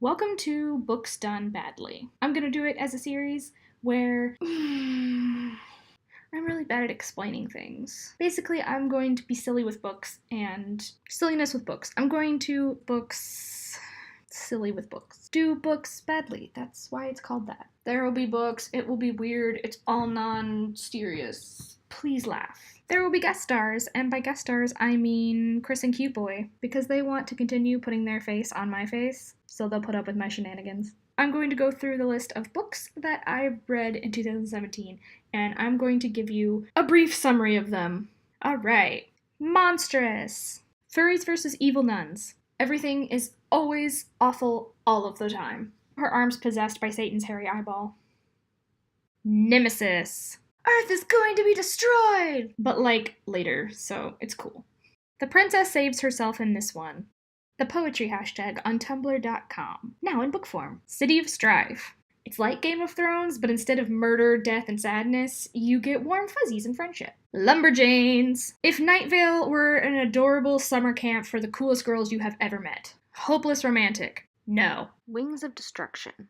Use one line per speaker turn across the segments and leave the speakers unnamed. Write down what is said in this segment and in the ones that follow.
Welcome to Books Done Badly. I'm going to do it as a series where I'm really bad at explaining things. Basically, I'm going to be silly with books and silliness with books. I'm going to silly with books. Do books badly. That's why it's called that. There will be books. It will be weird. It's all non-serious. Please laugh. There will be guest stars, and by guest stars, I mean Chris and Cute Boy, because they want to continue putting their face on my face, so they'll put up with my shenanigans. I'm going to go through the list of books that I've read in 2017, and I'm going to give you a brief summary of them. Alright. Monstress. Furries versus evil nuns. Everything is always awful all of the time. Her arms possessed by Satan's hairy eyeball. Nemesis. Earth is going to be destroyed! But later, so it's cool. The princess saves herself in this one. The poetry hashtag on tumblr.com. Now in book form. City of Strife. It's like Game of Thrones, but instead of murder, death, and sadness, you get warm fuzzies and friendship. Lumberjanes. If Night Vale were an adorable summer camp for the coolest girls you have ever met. Hopeless romantic. No.
Wings of Destruction.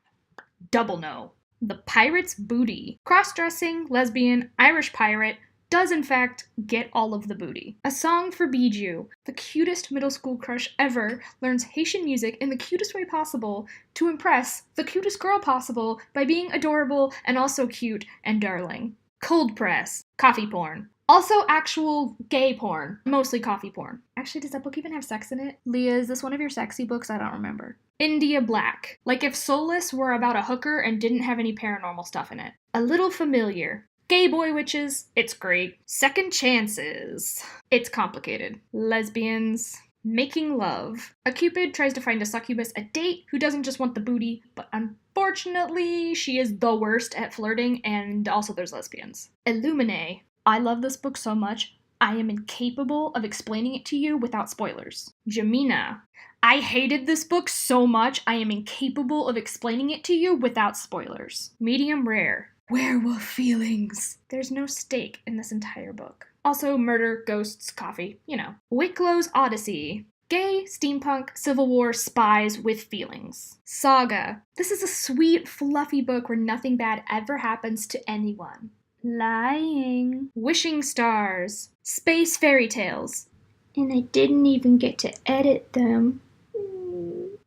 Double no. The Pirate's Booty. Cross-dressing, lesbian, Irish pirate does in fact get all of the booty. A Song for Bijou. The cutest middle school crush ever learns Haitian music in the cutest way possible to impress the cutest girl possible by being adorable and also cute and darling. Cold Press. Coffee porn. Also actual gay porn. Mostly coffee porn. Actually, does that book even have sex in it? Leah, is this one of your sexy books? I don't remember. India Black. Like if Soulless were about a hooker and didn't have any paranormal stuff in it. A Little Familiar. Gay boy witches. It's great. Second Chances. It's complicated. Lesbians. Making Love. A Cupid tries to find a succubus a date who doesn't just want the booty, but unfortunately she is the worst at flirting, and also there's lesbians. Illuminae. I love this book so much, I am incapable of explaining it to you without spoilers. Gemina. I hated this book so much, I am incapable of explaining it to you without spoilers. Medium Rare. Werewolf feelings. There's no stake in this entire book. Also, murder, ghosts, coffee, you know. Wicklow's Odyssey. Gay, steampunk, Civil War, spies with feelings. Saga. This is a sweet, fluffy book where nothing bad ever happens to anyone. Lying. Wishing Stars. Space Fairy Tales. And I didn't even get to edit them.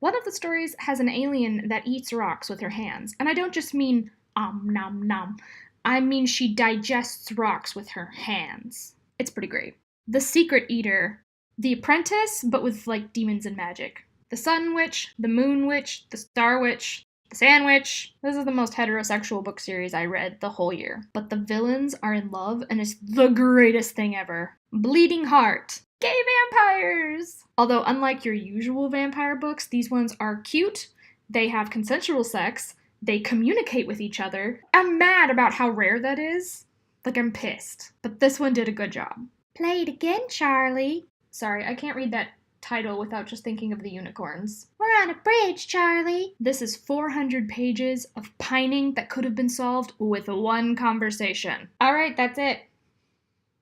One of the stories has an alien that eats rocks with her hands. And I don't just mean nom nom. I mean she digests rocks with her hands. It's pretty great. The Secret Eater. The Apprentice, but with demons and magic. The Sun Witch, the Moon Witch, the Star Witch, the Sandwich. This is the most heterosexual book series I read the whole year. But the villains are in love and it's the greatest thing ever. Bleeding Heart. Gay vampires! Although unlike your usual vampire books, these ones are cute, they have consensual sex, they communicate with each other. I'm mad about how rare that is. I'm pissed. But this one did a good job. Play it again, Charlie. Sorry, I can't read that title without just thinking of the unicorns. We're on a bridge, Charlie. This is 400 pages of pining that could have been solved with one conversation. Alright, that's it.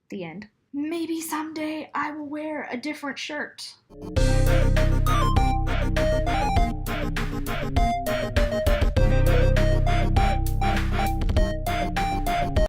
The end. Maybe someday I will wear a different shirt.